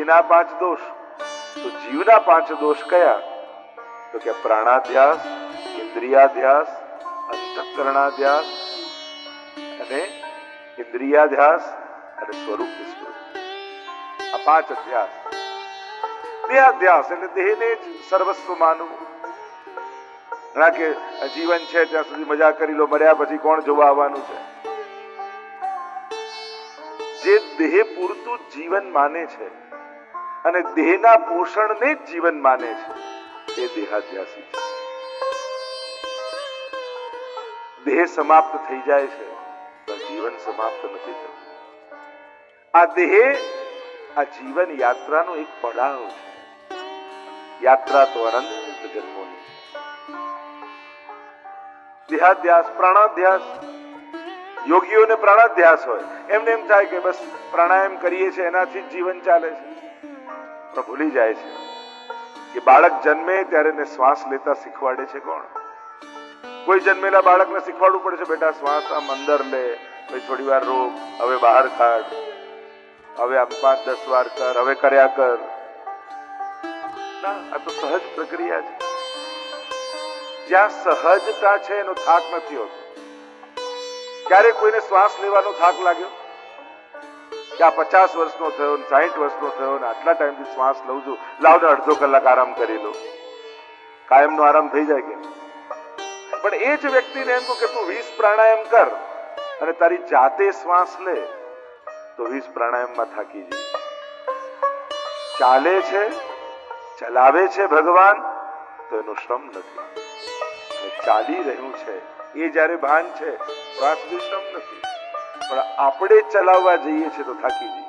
દેહના 5 દોષ, તો જીવના 5 દોષ કયા? તો કે પ્રાણાધ્યાસ, ઇન્દ્રિયાધ્યાસ, અંતઃકરણાધ્યાસ અને ઇન્દ્રિયાધ્યાસ અને સ્વરૂપ વિસ્મૃતિ. આ 5 અધ્યાસ. દેહાધ્યાસ એટલે દેહને જ સર્વસ્વ માનવું. ના કે જીવન છે ત્યાં સુધી મજા કરી લો, મર્યા પછી કોણ જોવા આવવાનું છે. જે દેહ પૂરતું જીવન માને છે અને દેહના પોષણને જ જીવન માને છે એ દેહાધ્યાસી છે. દેહ સમાપ્ત થઈ જાય છે પણ જીવન સમાપ્ત નથી થતું. આ દેહ આ જીવન યાત્રાનો એક પડાવ છે. યાત્રા તો અનંત જન્મોની. દેહાધ્યાસ, પ્રાણાધ્યાસ. યોગીઓને પ્રાણાધ્યાસ હોય, એમને એમ થાય કે બસ પ્રાણાયામ કરીએ છીએ એનાથી જ જીવન ચાલે છે. પણ ભૂલી જાય છે કે બાળક જન્મે ત્યારે એને શ્વાસ લેતા શીખવાડે છે કોણ? કોઈ જન્મેલા બાળકને શીખવાડવું પડે છે, બેટા શ્વાસ આમ અંદર લે, પછી થોડી વાર રોક, હવે બહાર કાઢ, હવે આમ 5-10 વાર કર, હવે કર્યા કર. ના, આ તો સહજ પ્રક્રિયા છે. જ્યાં સહજતા છે એનો થાક નથી હોતો. ક્યારે કોઈને શ્વાસ લેવાનો થાક લાગ્યો કે આ 50 વર્ષનો થયો, 60 વર્ષનો થયો ને આટલા ટાઈમથી શ્વાસ લઉં છું, લાવ ને અડધો કલાક આરામ કરી લો. કાયમનો આરામ થઈ જાય કે? પણ એ જ વ્યક્તિને એમ કહો કે તું 20 પ્રાણાયામ કર અને તારી જાતે શ્વાસ લે, તો 20 પ્રાણાયામમાં થાકી જઈએ. ચાલે છે, ચલાવે છે ભગવાન, તો એનો શ્રમ નથી. ચાલી રહ્યું છે એ જ્યારે ભાન છે, શ્વાસ વિશ્રમ નથી. પણ આપણે ચલાવવા જઈએ છીએ તો થાકી જઈએ.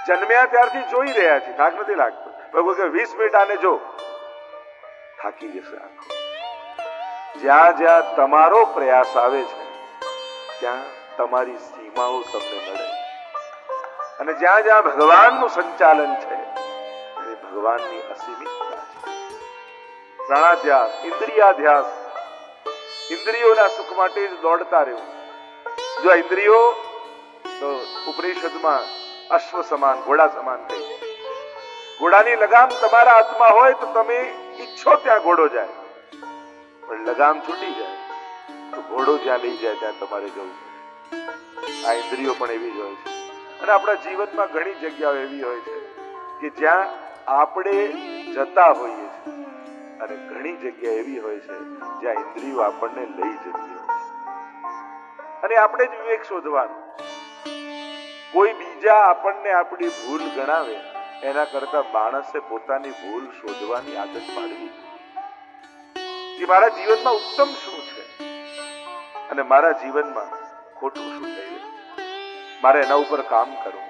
જન્મ્યા ત્યારથી જોઈ રહ્યા છીએ, થાક નથી લાગતો. ભગવાન કે 20 મિનિટ આને જો, થાકી જશે આખો. જ્યાં જ્યાં તમારો પ્રયાસ આવે છે ત્યાં તમારી સીમાઓ તમને મળે. અને જ્યાં જ્યાં ભગવાનનું સંચાલન છે એ ભગવાનની અસીમિતતા છે. પ્રાણાધ્યાસ, ઇન્દ્રિયાધ્યાસ. ઇન્દ્રિયોના સુખ માટે જ દોડતા રહેવું. જો આ ઇન્દ્રિયો તો ઉપનિષદમાં અશ્વ સમાન, ઘોડા સમાન કહી. ઘોડાની લગામ તમારા હાથમાં હોય તો તમે ઈચ્છો ત્યાં ઘોડો જાય, પણ લગામ છૂટી જાય તો ઘોડો જ્યાં લઈ જાય ત્યાં તમારે જવું પડે. આ ઇન્દ્રિયો પણ એવી જ હોય છે. અને આપણા જીવનમાં ઘણી જગ્યાઓ એવી હોય છે કે જ્યાં આપણે જતા હોઈએ છીએ, અને ઘણી જગ્યા એવી હોય છે જ્યાં ઇન્દ્રિયો આપણને લઈ જતી હોય છે. અને આપણે જ વિવેક શોધવાનો. કોઈ બીજા આપણને આપણી ભૂલ ગણાવે એના કરતા માણસે પોતાની ભૂલ શોધવાની આદત પાડવી કે મારા જીવનમાં ઉત્તમ શું છે અને મારા જીવનમાં ખોટું શું થઈ રહ્યું. મારે એના ઉપર કામ કરવું.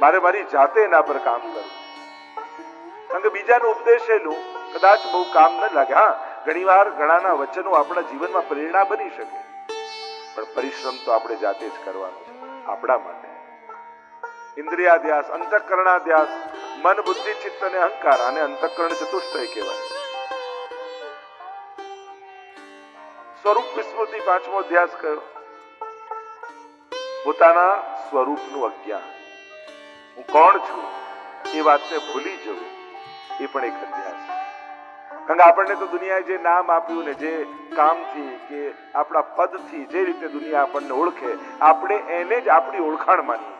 મારે મારી જાતે એના પર કામ કરવું. કારણ કે બીજાનું ઉપદેશેલું કદાચ બહુ કામ ન લાગે. હા, ઘણી વાર ઘણાના વચનો આપણા જીવનમાં પ્રેરણા બની શકે, પણ પરિશ્રમ તો આપણે જાતે જ કરવાનો છે આપણા માટે. ઇન્દ્રિયાધ્યાસ, અંતઃકરણાધ્યાસ. મન, બુદ્ધિ, ચિત્ત અને અહંકાર, આને અંતઃકરણ ચતુષ્ટય કહેવાય. સ્વરૂપ વિસ્મૃતિ, 5મો અધ્યાસ કયો? પોતાના સ્વરૂપનું અજ્ઞાન. હું કોણ છું એ વાતને ભૂલી જવું, એ પણ એક અધ્યાસ છે. કારણ કે આપણને તો દુનિયાએ જે નામ આપ્યું ને, જે કામથી કે આપણા પદથી જે રીતે દુનિયા આપણને ઓળખે, આપણે એને જ આપણી ઓળખાણ માનીએ.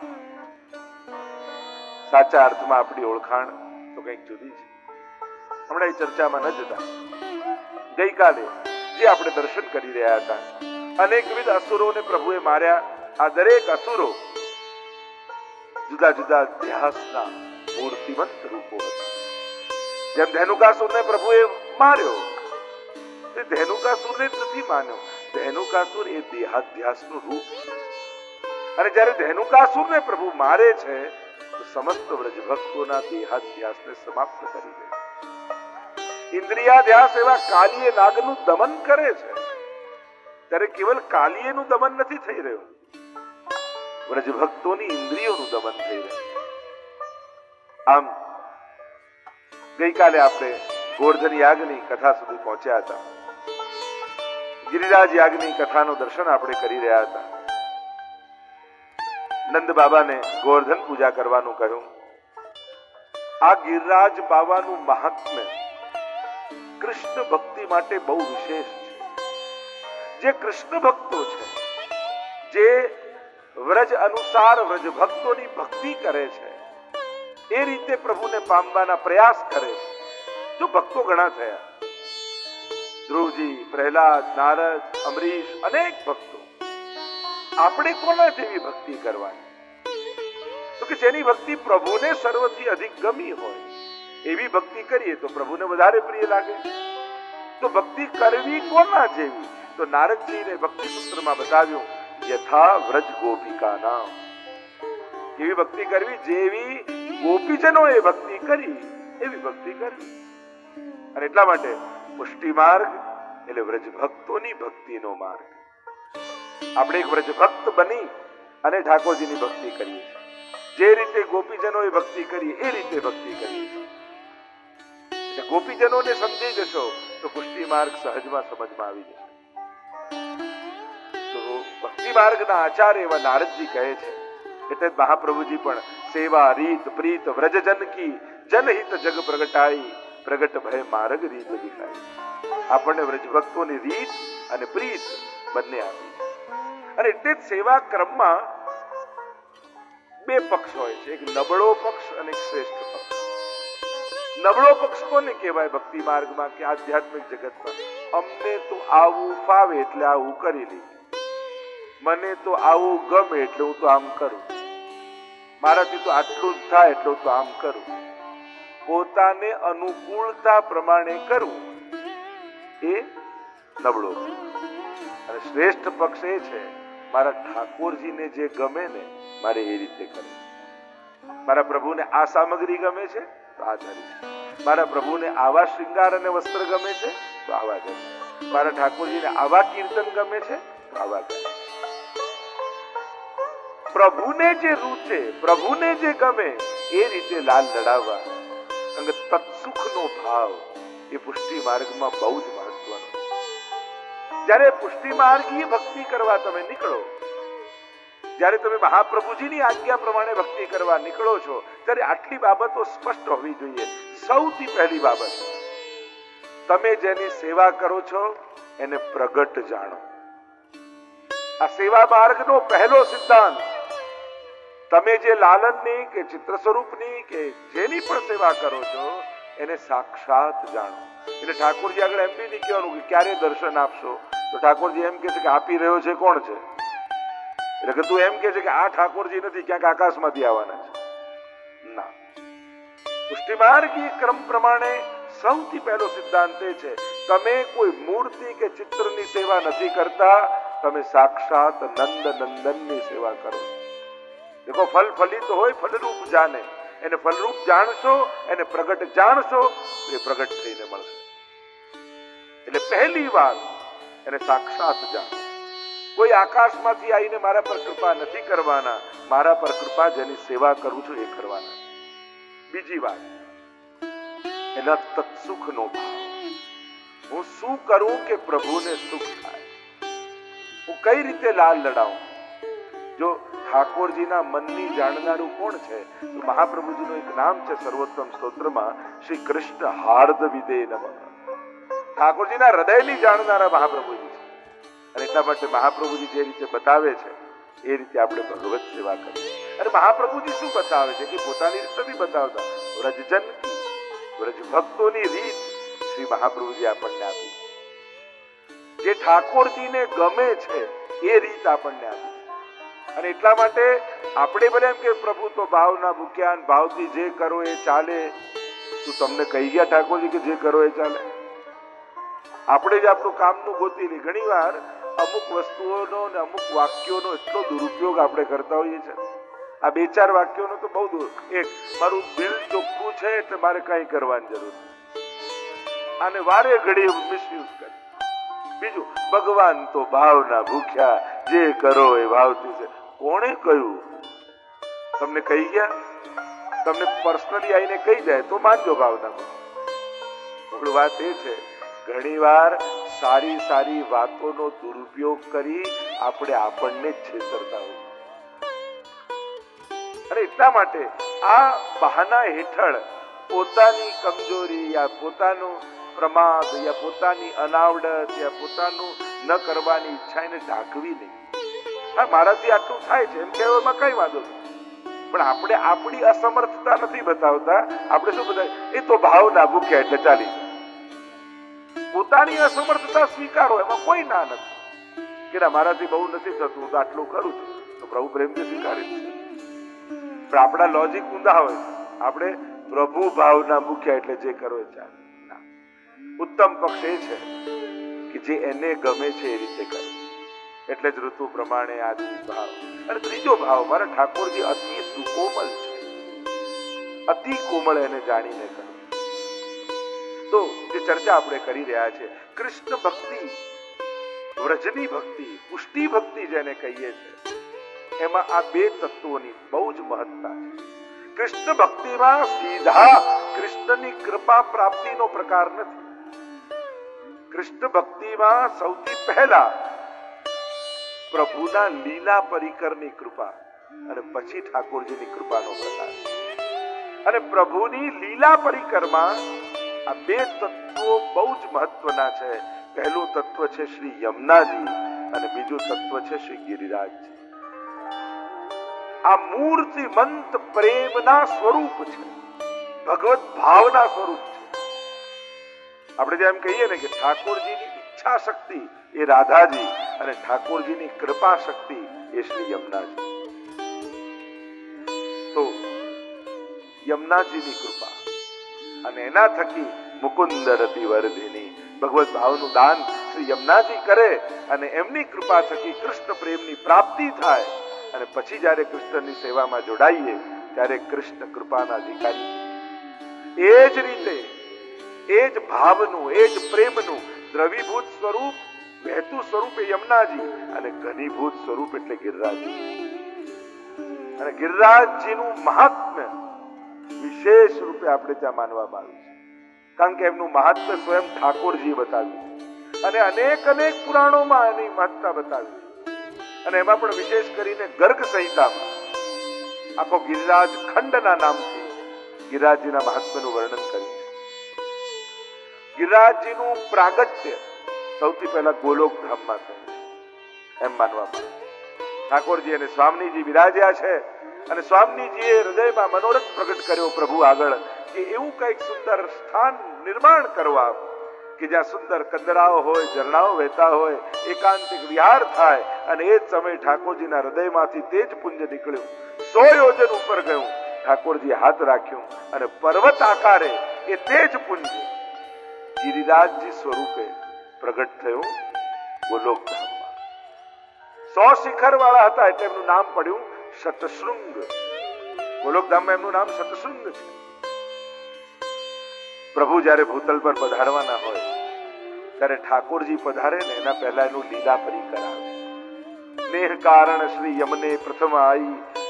સાચા અર્થમાં આપણી ઓળખાણ તો કંઈક જુદી છે. હમણાં એ ચર્ચામાં ન જતા, ગઈકાલે જે આપણે દર્શન કરી રહ્યા હતા, અનેકવિધ અસુરોને પ્રભુએ માર્યા. આ દરેક અસુરો જુદા જુદા અધ્યાસના મૂર્તિમંત રૂપો હતા. જેમ ધેનુકાસુરને પ્રભુએ માર્યો, તે ધેનુકાસુરને જ નથી માન્યો. ધેનુકાસુર એ દેહાધ્યાસનું રૂપ છે. અને જ્યારે ધેનુકાસુરને પ્રભુ મારે છે તો સમસ્ત વ્રજભક્તોના દેહાધ્યાસને સમાપ્ત કરી દે. ઇન્દ્રિયાધ્યાસ એવા કાલીય નાગનું દમન કરે છે, ત્યારે કેવલ કાલીયનું દમન નથી થઈ રહ્યું, વ્રજભક્તોની ઇન્દ્રિયોનું દમન થઈ રહ્યું. આમ ગઈકાલે આપણે ગોવર્ધન યાગની કથા સુધી પહોંચ્યા હતા. ગિરિરાજ યાગની કથાનું દર્શન આપણે કરી રહ્યા હતા. નંદ બાબાને ગોવર્ધન પૂજા કરવાનું કહ્યું. આ ગિરિરાજ બાવાનું મહાત્મ્ય કૃષ્ણ ભક્તિ માટે બહુ વિશેષ છે. જે કૃષ્ણ ભક્તો છે, જે વ્રજ અનુસાર વ્રજ ભક્તોની ભક્તિ કરે છે, એ રીતે પ્રભુને પામવાના પ્રયાસ કરે છે. જો ભક્તો ઘણા થયા, ધ્રુવજી, પ્રહલાદ, નારદ, અમરીશ, અનેક ભક્તો. આપણે કોના જેવી ભક્તિ કરવાની? તો કે જેની ભક્તિ પ્રભુને સર્વથી અધિક ગમી હોય એવી ભક્તિ કરીએ તો પ્રભુને વધારે પ્રિય લાગે. તો ભક્તિ કરવી કોના જેવી? તો નારદજીને ભક્તિ સૂત્રમાં બતાવ્યું, યથા વ્રજ ગોપિકાના. કેવી ભક્તિ કરવી? જેવી ગોપીજનોએ ભક્તિ કરી એવી ભક્તિ કરવી. અને એટલા માટે પુષ્ટિ માર્ગ એટલે વ્રજ ભક્તોની ભક્તિનો માર્ગ. આપણે એક વ્રજ ભક્ત બની અને ઠાકોરજીની ભક્તિ કરીએ છીએ. જે રીતે ગોપીજનોએ ભક્તિ કરી એ રીતે ભક્તિ કરીએ છીએ. એટલે ગોપીજનોને સમજી જશો તો પુષ્ટિ માર્ગ સહજમાં સમજમાં આવી જશે. તો ભક્તિ માર્ગના આચાર્ય એવા નારદજી કહે છે, એટલે મહાપ્રભુજી પણ સેવા રીત પ્રીત વ્રજજન કી જનહિત જગ પ્રગટાઈ પ્રગટ ભય માર્ગ રીત દિખાઈ. આપણને વ્રજ ભક્તોની રીત અને પ્રીત બંને આપી. અને એટલે જ સેવા ક્રમમાં બે પક્ષ હોય છે, એક નબળો પક્ષ અને એક શ્રેષ્ઠ પક્ષ. નબળો પક્ષ કોને કહેવાય ભક્તિ માર્ગમાં કે આધ્યાત્મિક જગતમાં? અમને તો આવું ફાવે એટલે આવું કરી લઈએ, મને તો આવું ગમે એટલે હું તો આમ કરું, મારાથી તો આટલું જ થાય એટલે હું તો આમ કરું. પોતાને અનુકૂળતા પ્રમાણે કરવું એ નબળો. અને શ્રેષ્ઠ પક્ષ એ છે, મારા ઠાકોરજીને જે ગમે ને મારે એ રીતે કરવું. મારા પ્રભુને આ સામગ્રી ગમે છે તો આ ધરીશ, મારા પ્રભુને આવા શૃંગાર અને વસ્ત્ર ગમે છે તો આવા ગમે, મારા ઠાકોરજીને આવા કીર્તન ગમે છે તો આવા ગમે. પ્રભુને જે રૂચે, પ્રભુને જે ગમે એ રીતે લાલ લડાવવા. તત્સુખનો ભાવ એ પુષ્ટિ માર્ગમાં બહુ જ મહત્વનો. જ્યારે પુષ્ટિ માર્ગીય ભક્તિ કરવા તમે નીકળો, જ્યારે તમે મહાપ્રભુજીની આજ્ઞા પ્રમાણે ભક્તિ કરવા નીકળો છો, ત્યારે આટલી બાબતો સ્પષ્ટ હોવી જોઈએ. સૌથી પહેલી બાબત, તમે જેની સેવા કરો છો એને પ્રગટ જાણો. આ સેવા માર્ગનો પહેલો સિદ્ધાંત, તમે જે લાલનની કે ચિત્ર સ્વરૂપની કે જેની પણ સેવા કરો છો એને સાક્ષાત જાણો. એટલે ઠાકોરજી આગળ એમ બી નહીં કહેવાનું કે ક્યારે દર્શન આપશો. તો ઠાકોરજી એમ કે છે કે આપી રહ્યો છે કોણ છે? એટલે કે તું એમ કે છે કે આ ઠાકોરજી નથી, ક્યાંક આકાશમાંથી આવવાના છે. ના, પુષ્ટિ માર્ગી ક્રમ પ્રમાણે સૌથી પહેલો સિદ્ધાંત એ છે, તમે કોઈ મૂર્તિ કે ચિત્રની સેવા નથી કરતા, તમે સાક્ષાત નંદ નંદનની સેવા કરો. દેખો, ફલ ફલિત હોય ફલરૂપ જાણે. એને ફલરૂપ જાણશો, એને પ્રગટ જાણશો તો એ પ્રગટ થઈને મળશે. એટલે પહેલી વાર એને સાક્ષાત જાણો. કોઈ આકાશમાંથી આવીને મારા પર કૃપા નથી કરવાના, મારા પર કૃપા જેની સેવા કરું છું એ કરવાના. બીજી વાત, એના તત્સુખનો ભાવ. હું શું કરું કે પ્રભુને સુખ થાય? હું કઈ રીતે લાલ લડાવું? જો ઠાકોરજીના મનની જાણનારું કોણ છે? તો મહાપ્રભુજીનું એક નામ છે સર્વોત્તમ સ્તોત્રમાં, શ્રી કૃષ્ણ હાર્દ વિદે નમઃ. ઠાકોરજીના હૃદયની જાણનારા મહાપ્રભુજી છે. અને એટલા માટે મહાપ્રભુજી જે રીતે બતાવે છે એ રીતે આપણે ભગવત સેવા કરીએ. અને મહાપ્રભુજી શું બતાવે છે કે પોતાની રીતે નથી બતાવતા, વ્રજજન વ્રજ ભક્તોની રીત શ્રી મહાપ્રભુજી આપણને આપી. જે ઠાકોરજીને ગમે છે એ રીત આપણને આપી. અને એટલા માટે આપણે ભલે એમ કે પ્રભુ તો ભાવના ભૂખ્યા, ભાવથી જે કરો એ ચાલે. તું તમને કહી ગયા ઠાકોરજી કે જે કરો એ ચાલે? આપણે જ આપણું કામનું ગોતી નહીં. ઘણી વાર અમુક વસ્તુઓનો ને અમુક વાક્યોનો એટલો દુરુપયોગ આપણે કરતા હોઈએ છીએ. આ બે ચાર વાક્યોનો તો બહુ દૂર. એક, મારું દિલ ચોખ્ખું છે એટલે મારે કઈ કરવાની જરૂર નથી. આને વારે ઘડીએ મિસયુઝ કરે. બીજું, ભગવાન તો ભાવના ભૂખ્યા, જે કરો એ ભાવથી છે. કોણે કહ્યું? તમને કહી ગયા? તમને પર્સનલી આવીને કહી જાય તો માનજો ભાવના. આપણું વાત એ છે, ઘણી વાર સારી સારી વાતોનો દુરુપયોગ કરી આપણે આપણને જ છેતરતા હોઈએ. અને એટલા માટે આ બહાના હેઠળ પોતાની કમજોરી યા પોતાનું પ્રમાદ યા પોતાની અનાવડત યા પોતાનું ન કરવાની ઈચ્છા એને ઢાંકવી નહીં. હા, મારાથી આટલું થાય છે એમ કહેવામાં કઈ વાંધો નથી, પણ આપણે આપણી અસમર્થતા નથી બતાવતા. આપણે શું બતાવીએ? એ તો ભાવના ભૂખ્યા એટલે ચાલી જાય. પોતાની અસમર્થતા સ્વીકારો, એમાં કોઈ ના નથી કે ના મારાથી બહુ નથી થતું, હું તો આટલું કરું છું, તો પ્રભુ પ્રેમથી સ્વીકારે છે. પણ આપણા લોજિક ઊંધા હોય. આપણે પ્રભુ ભાવના ભૂખ્યા એટલે જે કરો એ ચાલે. ઉત્તમ પક્ષ એ છે કે જે એને ગમે છે એ રીતે કરો. એટલે જ ઋતુ પ્રમાણે આદિ ભાવ. અને ત્રીજો ભાવ, મારા ઠાકોરજી અતિ સુકોમલ છે, અતિ કોમળ એને જાણીને કરો. તો જે ચર્ચા આપણે કરી રહ્યા છે, કૃષ્ણ ભક્તિ, વ્રજની ભક્તિ, પુષ્ટિ ભક્તિ જેને કહીએ છીએ, એમાં આ બે તત્વોની બહુ જ મહત્તા છે. કૃષ્ણ ભક્તિમાં સીધા કૃષ્ણની કૃપા પ્રાપ્તિનો પ્રકાર નથી. કૃષ્ણ ભક્તિમાં સૌથી પહેલા પ્રભુના લીલા પરિકરની કૃપા અને પછી ઠાકોરજીની કૃપાનો પ્રકાર. અને પ્રભુની લીલા પરિકરમાં આ બે તત્વો બહુ જ મહત્વના છે. પહેલું તત્વ છે શ્રી યમુનાજી અને બીજું તત્વ છે શ્રી ગિરિરાજજી. આ મૂર્તિમંત પ્રેમના સ્વરૂપ છે, ભગવત ભાવના સ્વરૂપ છે. આપણે જેમ કહીએ ને કે ઠાકોરજીની ઈચ્છા શક્તિ એ રાધાજી અને ઠાકોરજીની કૃપા શક્તિ એ શ્રી યમુનાજી. તો યમુનાજીની કૃપા અને એના થકી મુકુંદ રતિ વર્ધિની ભગવત ભાવનું દાન શ્રી યમુનાજી કરે અને એમની કૃપા થકી કૃષ્ણ પ્રેમની પ્રાપ્તિ થાય. અને પછી જયારે કૃષ્ણની સેવામાં જોડાઈએ ત્યારે કૃષ્ણ કૃપાના અધિકારી. એ જ રીતે એ જ ભાવનું, એ જ પ્રેમનું દ્રવીભૂત સ્વરૂપ, વહેતું સ્વરૂપ એ યમુનાજી અને ઘનીભૂત સ્વરૂપ એટલે ગિરિરાજજી. અને ગિરિરાજજીનું મહાત્મ્ય વિશેષ રૂપે આપણે ત્યાં માનવામાં આવ્યું છે, કારણ કે એમનું મહાત્મ્ય સ્વયં ઠાકોરજીએ બતાવ્યું છે અને અનેક અનેક પુરાણોમાં એની મહત્તા બતાવી છે. અને એમાં પણ વિશેષ કરીને ગર્ગ સંહિતામાં આખો ગિરિરાજ ખંડના નામથી ગિરિરાજજીના મહાત્મ્યનું વર્ણન કર્યું છે. ગિરિરાજજીનું પ્રાગટ્ય સૌથી પહેલા ગોલોક ધામમાં થયું એમ માનવામાં આવે. ઠાકોરજી અને સ્વામીજી બિરાજ્યા છે અને સ્વામીજીએ હૃદયમાં મનોરથ પ્રગટ કર્યો પ્રભુ આગળ કે એવું કંઈક સુંદર સ્થાન નિર્માણ કરવા કે જ્યાં સુંદર કંદરાઓ હોય, ઝરણાઓ વહેતા હોય, એકાંતિક વિહાર થાય. અને એ જ સમયે ઠાકોરજીના હૃદયમાંથી તેજ પુંજ નીકળ્યું, 100 યોજન ઉપર ગયું. ઠાકોરજી હાથ રાખ્યું અને પર્વત આકારે એ તેજ પુંજ ગિરિરાજજી સ્વરૂપે પ્રગટ થયું ગોલોક ધામમાં. 100 શિખર વાળા હતા એટલે એમનું નામ પડ્યું શતશૃંગ. ગોલોક ધામમાં એમનું નામ શતશૃંગ છે. પ્રભુ જયારે ભૂતલ પર પધારવાના હોય ત્યારે ઠાકોરજી પધારે ને એના પહેલા એનું લીલા પરિકર આવે. नेह कारण श्री यमने प्रथम आई,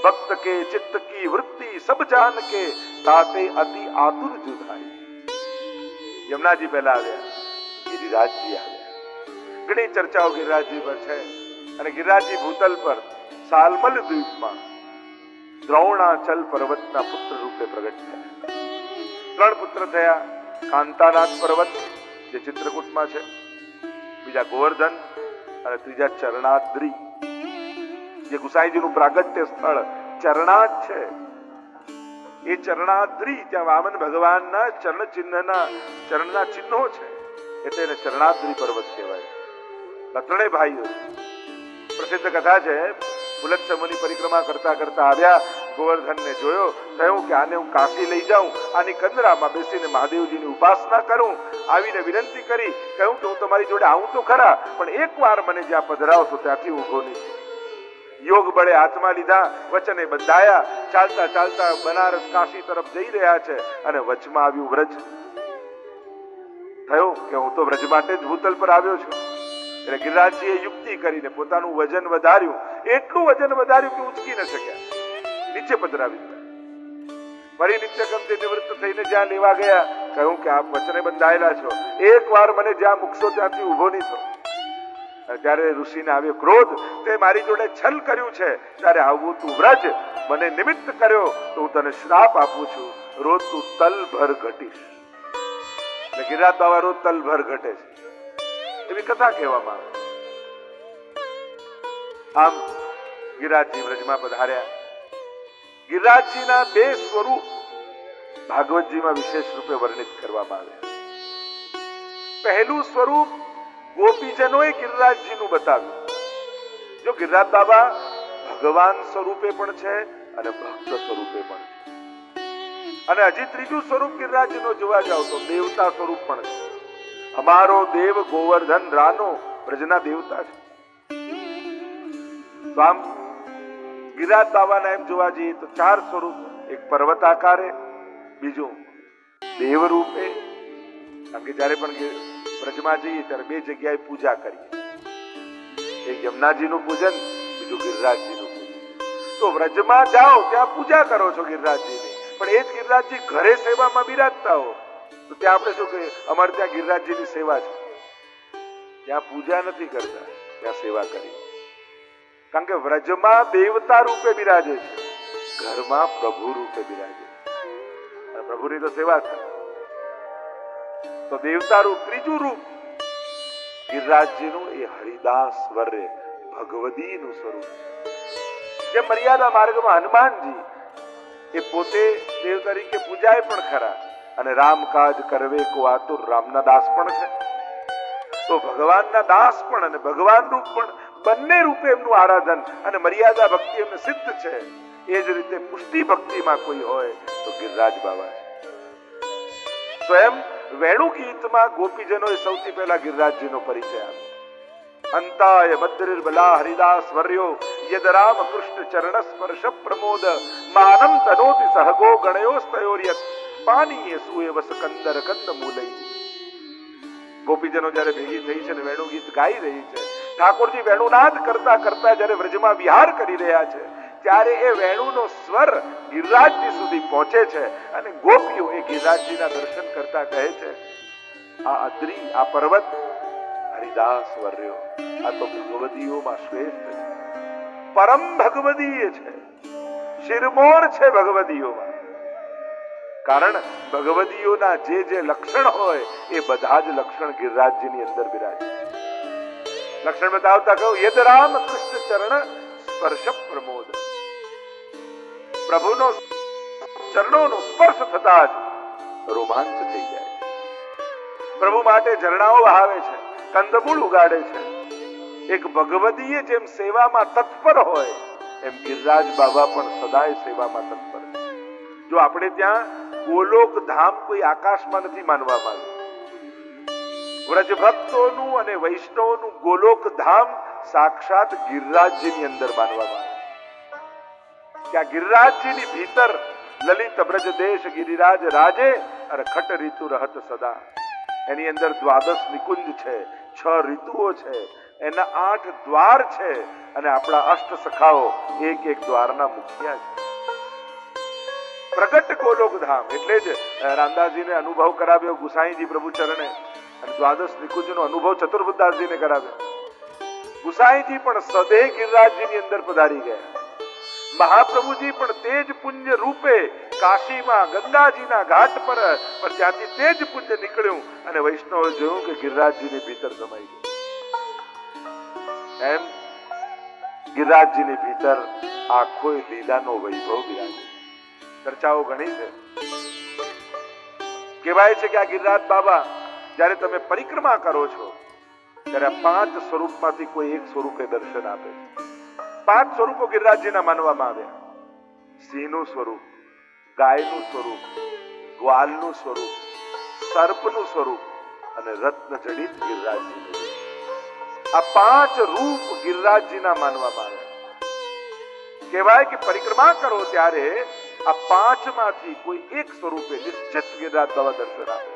भक्त के चित्त की वृत्ति सब जान के ताते अति आतुर जुधाई. यमुनाजी પહેલા આવ્યા, ગિરિરાજજી આવ્યા. ઘણી ચર્ચાઓ ગિરિરાજજી પર છે અને ગિરિરાજજી ભૂતલ પર સાલમલ દ્વીપમાં દ્રોણાચલ પર્વતના પુત્ર રૂપે પ્રગટ થયા. 3 પુત્ર થયા. કાંતાનાથ પર્વત જે ચિત્રકૂટમાં છે, બીજા ગોવર્ધન અને ત્રીજા ચરણાદ્રી જે ગુસાઈજીનું પ્રાગટ્ય સ્થળ ચરણાદ છે. એ ચરણાદ્રી ત્યાં વામન ભગવાનના ચરણના ચિહ્નો છે એટલે એને ચરણાદ્રી પર્વત કહેવાય. ત્રણેય ભાઈઓ પ્રસિદ્ધ કથા છે. પુલત્સ મુનિ પરિક્રમા કરતા કરતા આવ્યા, ગોવર્ધનને જોયો, કહ્યું કે આને હું કાશી લઈ જાઉં, આની કંદરામાં બેસીને મહાદેવજીની ઉપાસના કરું. આવીને વિનંતી કરી, કહ્યું કે હું તમારી જોડે આવું તો ખરા, પણ એકવાર મને જ્યાં પધરાવશો ત્યાંથી ઊભો નહીં. યોગ બળે હાથમાં લીધા, વચને બંધાયા, ચાલતા ચાલતા બનારસ કાશી તરફ જઈ રહ્યા છે અને વચમાં આવ્યું વ્રજ. થયું કે હું તો વ્રજ માટે જ ભૂતલ પર આવ્યો છું. એટલે ગિરિરાજજીએ યુક્તિ કરીને પોતાનું વજન વધાર્યું, એટલું વજન વધાર્યું કે ઉંચકી ન શક્યા, નીચે પધરાવી દીધા. ફરી નિત્યક્રમથી નિવૃત્ત થઈને જ્યાં લેવા ગયા, કહ્યું કે આપ વચને બંધાયેલા છો, એકવાર મને જ્યાં મૂકશો ત્યાંથી ઊભો નહીં થો. ત્યારે ઋષિને આવ્યો ક્રોધ, તે મારી જોડે છલ કર્યું છે, ત્યારે આવું તું વ્રજ, મને નિમિત્ત કર્યો તો હું તને શ્રાપ આપું છું, રોજ તું તલભર ઘટીશ. એટલે ગિરિરાજ બાબા રોજ તલભર ઘટે છે, એવી કથા કહેવામાં આવે. આમ ગિરિરાજજી વ્રજમાં પધાર્યા. ગિરિરાજજીના બે સ્વરૂપ ભાગવતજીમાં વિશેષ રૂપે વર્ણિત કરવામાં આવ્યા. પહેલું સ્વરૂપ ગોપીજનોએ ગિરિરાજજીનું બતાવ્યું. જો ગિરિરાજ બાબા ભગવાન સ્વરૂપે પણ છે અને ભક્ત સ્વરૂપે પણ છે. અને હજી ત્રીજું સ્વરૂપ ગિરિરાજજીનો જોવા જાવ તો દેવતા સ્વરૂપ પણ છે. અમારો દેવ ગોવર્ધન રાનો બ્રજના દેવતા છે. તો આમ ગિરિરાજ બાબાના એમ જોવા જઈએ તો ચાર સ્વરૂપ, એક પર્વતાકારે, બીજું દેવ રૂપે, કારણ કે જયારે પણ બ્રજમાં જઈએ ત્યારે બે જગ્યાએ પૂજા કરીએ, એક યમુનાજીનું પૂજન, બીજું ગિરિરાજજીનું પૂજન. તો વ્રજમાં જાઓ ત્યાં પૂજા કરો છો ગિરિરાજજીની, પણ એ જ ગિરિરાજજી ઘરે સેવામાં બિરાજતા હો તો ત્યાં આપણે શું કહીએ, અમારે ત્યાં ગિરિરાજજીની સેવા છે. ત્યાં પૂજા નથી કરતા, ત્યાં સેવા કરી. કારણ કે વ્રજમાં દેવતા રૂપે બિરાજે છે, ઘરમાં પ્રભુ રૂપે બિરાજે છે. પ્રભુની તો સેવા થાય. તો દેવતા રૂપ. ત્રીજું રૂપ ગિરિરાજજીનું એ હરિદાસ વર્ય ભગવદીનું સ્વરૂપ. જે મર્યાદા માર્ગમાં હનુમાનજી એ પોતે દેવ તરીકે પૂજાય પણ ખરા, અને રામ કાજ કરવે કો આતુર રામના દાસ પણ છે. તો ભગવાનના દાસ પણ અને ભગવાન રૂપ પણ, બંને રૂપે એમનું આરાધન અને મર્યાદા ભક્તિ એમને સિદ્ધ છે. એ જ રીતે પુષ્ટિ ભક્તિમાં કોઈ હોય તો ગિરિરાજ બાબા છે. સ્વયં વેણુ ગીતમાં ગોપીજનોએ સૌથી પહેલા ગિરિરાજજીનો પરિચય આપ્યો. અંતાય બદ્રિર્બલા હરિદાસ વર્યો યદ રામ કૃષ્ણ ચરણ સ્પર્શ પ્રમોદ માનમ તનોતિ સહગો ગણયોસ્તયોર્યત પાનીય સુએ વસ કંદર કંદ મૂલઈ. ગોપીજનો જ્યારે ભેગી થઈ છે ને વેણુ ગીત ગાઈ રહી છે, ઠાકોરજી વેણુનાદ કરતા કરતા જ્યારે વ્રજમાં વિહાર કરી રહ્યા છે, ત્યારે એ વેણુનો સ્વર ગિરિરાજજી સુધી પહોંચે છે અને ગોપીઓ એ ગિરિરાજજીના દર્શન કરતા કહે છે, આ અદ્રી, આ પર્વત હરિદાસ વર્યો, આ તો ભગવદીઓમાં શ્રેષ્ઠ છે, પરમ ભગવદીય છે, શિરમોર છે ભગવદીઓમાં. કારણ ભગવદીઓના જે જે લક્ષણ હોય એ બધા જ લક્ષણ ગિરિરાજજીની અંદર બિરાજે. લક્ષણ બતાવતા કહું, યદ રામ કૃષ્ણ ચરણ સ્પર્શ પ્રમોદ. પ્રભુનો ચરણોનો સ્પર્શ થતા જ રોમાંચ થઈ જાય. પ્રભુ માટે ઝરણાઓ વહાવે છે, કંદમૂળ ઉગાડે છે. એક ભગવદીય જેમ સેવામાં તત્પર હોય એમ ગિરિરાજ બાબા પણ સદાય સેવામાં તત્પર છે. જો આપણે ત્યાં ગોલોક ધામ કોઈ આકાશમાં નથી માનવામાં આવ્યું. વ્રજ ભક્તોનું અને વૈષ્ણવનું ગોલોક ધામ સાક્ષાત ગિરિરાજજીની અંદર માનવામાં આવે. ત્યાં ગિરિરાજજીની ભીતર લલિત બ્રજ દેશ ગિરિરાજ રાજે અને ખટ ઋતુ રહત સદા. એની અંદર દ્વાદશ નિકુંજ છે, 6 ઋતુઓ છે, એના 8 દ્વાર છે, અને આપણા અષ્ટ સખાઓ એક એક દ્વારના મુખિયા છે. પ્રગટ ગોલોક ધામ એટલે જ રામદાસજીને અનુભવ કરાવ્યો ગુસાઈજી પ્રભુ ચરણે, અને દ્વાદશ નિકુંજનો અનુભવ ચતુર્બુદ્ધાસજીને કરાવ્યો. ગુસાઈજી પણ સદે ગિરિરાજજીની અંદર પધારી ગયા. મહાપ્રભુજી પણ તેજ પુંજ રૂપે કાશીમાં ગંગાજીના ઘાટ પર ત્યાંથી તેજ પુંજ નીકળ્યું અને વૈષ્ણવે જોયું કે ગિરિરાજજીની ભીતર સમાઈ ગયું. એમ ગિરિરાજજીની ભીતર આખો લીલાનો વૈભવ બિરાજે. ચર્ચાઓ ઘણી છે. કહેવાય છે કે આ ગિરિરાજ બાબા જ્યારે તમે પરિક્રમા કરો છો ત્યારે આ 5 સ્વરૂપમાંથી કોઈ એક સ્વરૂપે દર્શન આપે છે. 5 સ્વરૂપો ગિરિરાજજીના માનવામાં આવ્યા. સિંહનું સ્વરૂપ, ગાયનું સ્વરૂપ, ગ્વાલનું સ્વરૂપ, સર્પનું સ્વરૂપ અને રત્ન જડિત ગિરિરાજજીનું સ્વરૂપ. આ 5 રૂપ ગિરિરાજજીના માનવામાં આવ્યા. કહેવાય કે પરિક્રમા કરો ત્યારે આ 5 માંથી કોઈ એક સ્વરૂપે निश्चित गिरिराज बाबा दर्शन आते.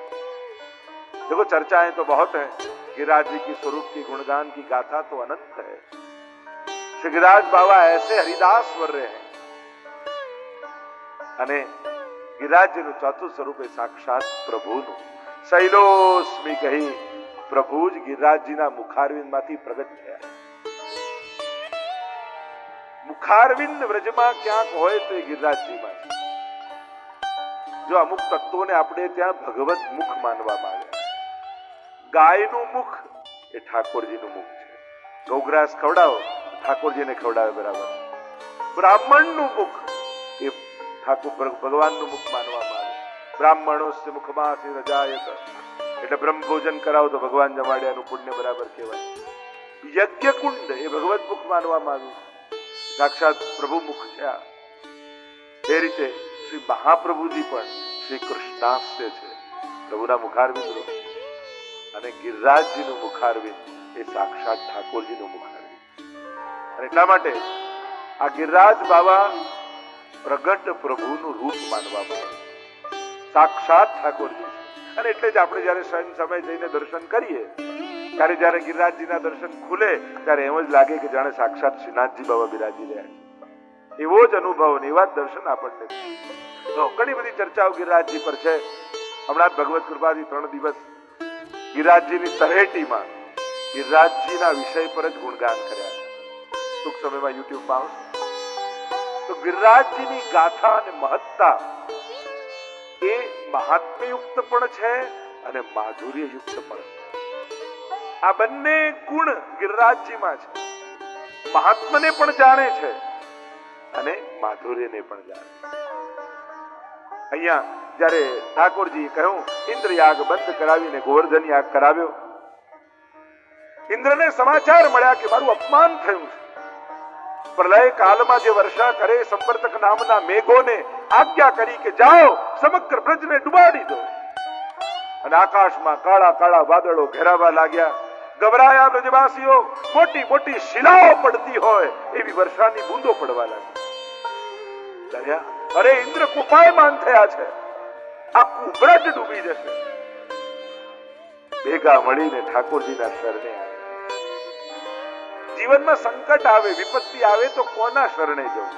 देखो चर्चाएं तो बहुत है, गिरिराज जी की स्वरूप की गुणगान की गाथा तो अनंत है. श्री गिरिराज बाबा ऐसे हरिदास वर्य हैं અને ગિરિરાજજીનું ચોથું સ્વરૂપ એ સાક્ષાત પ્રભુનું. શૈલોસ્મિ કહી પ્રભુ જ ગિરિરાજજીના મુખારવિંદમાંથી પ્રગટ થયા. મુખારવિંદ વ્રજમાં ક્યાંક હોય તો એ ગિરિરાજજીમાં છે. જો અમુક તત્વોને આપણે ત્યાં ભગવત મુખ માનવામાં આવે. ગાયનું મુખ એ ઠાકોરજીનું મુખ છે. ગૌગ્રાસ ખવડાવો ઠાકોરજીને ખવડાવે બરાબર. બ્રાહ્મણનું મુખ એ ઠાકોર ભગવાનનું મુખ માનવામાં આવે. બ્રાહ્મણોસ્ય મુખમાસી રજાયત, એટલે બ્રહ્મ ભોજન કરાવો તો ભગવાન જમાડ્યાનું પુણ્ય બરાબર કહેવાય. યજ્ઞ કુંડ એ ભગવત મુખ માનવામાં આવ્યું. સાક્ષાત પ્રભુ મુખ છે. એ રીતે શ્રી મહાપ્રભુજી પણ શ્રી કૃષ્ણાસ્ય છે, પ્રભુના મુખારવિંદ. અને ગિરિરાજજીનું મુખારવિંદ એ સાક્ષાત ઠાકોરજીનું મુખારવિંદ. અને એટલા માટે આ ગિરિરાજ બાબા પ્રગટ પ્રભુનું રૂપ માનવામાં આવે, સાક્ષાત ઠાકોરજી. અને એટલે જ આપણે જયારે સ્વયં સમય જઈને દર્શન કરીએ ત્યારે જયારે ગિરિરાજજીના દર્શન ખુલે ત્યારે એમ જ લાગે કે જાણે સાક્ષાત શ્રીનાથજી બાબા બિરાજી રહ્યા છે. એવો જ અનુભવ ને એવા જ દર્શન આપણને. તો ઘણી બધી ચર્ચાઓ ગિરિરાજજી પર છે. હમણાં ભગવત કૃપાથી 3 દિવસ ગિરિરાજજીની તળેટીમાં ગિરિરાજજીના વિષય પર જ ગુણગાન કર્યા. ટૂંક સમયમાં યુટ્યુબમાં આવશે. તો ગિરિરાજજીની ગાથા અને મહત્તા એ મહાત્મ્યયુક્ત પણ છે અને માધુર્યયુક્ત પણ છે. આ બંને ગુણ ગિરિરાજજીમાં છે. મહાત્મને પણ જાણે છે અને માધુર્યને પણ જાણે છે. અહીંયા જ્યારે ઠાકોરજી કહ્યું ઇન્દ્ર યાગ બંધ કરાવીને ગોવર્ધન યાગ કરાવ્યો. ઇન્દ્રને સમાચાર મળ્યા કે મારું અપમાન થયું છે. પ્રલય કાલમાં જે વર્ષા કરે સંવર્તક નામના મેઘોને આજ્ઞા કરી કે જાઓ સમગ્ર બ્રજને ડુબાડી દો. અને આકાશમાં કાળા કાળા વાદળો ઘેરાવા લાગ્યા. ગભરાયા બ્રજવાસીઓ. મોટી મોટી શિલાઓ પડતી હોય એવી વર્ષાની બૂંદો પડવા લાગી. અરે ઇન્દ્ર કૃપાયમાન થયા છે, આખું બ્રજ ડૂબી જશે. ભેગા મળીને ઠાકોરજીના શરણે આવે. જીવનમાં સંકટ આવે, વિપત્તિ આવે તો કોના શરણે જવું?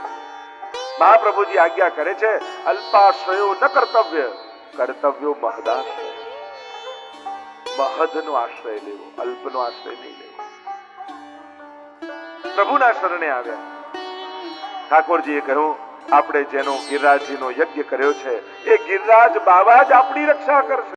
મહાપ્રભુજી આજ્ઞા કરે છે અલ્પાશ્રયો ન કર્તવ્ય, કર્તવ્યો મહદાશ્રય. મહદનો આશ્રય લેવો, અલ્પનો આશ્રય નહીં લેવો. પ્રભુના શરણે આવ્યા. ઠાકોરજીએ કહ્યું આપણે જેનો ગિરિરાજજીનો યજ્ઞ કર્યો છે એ ગિરિરાજ બાબા જ આપણી રક્ષા કરશે.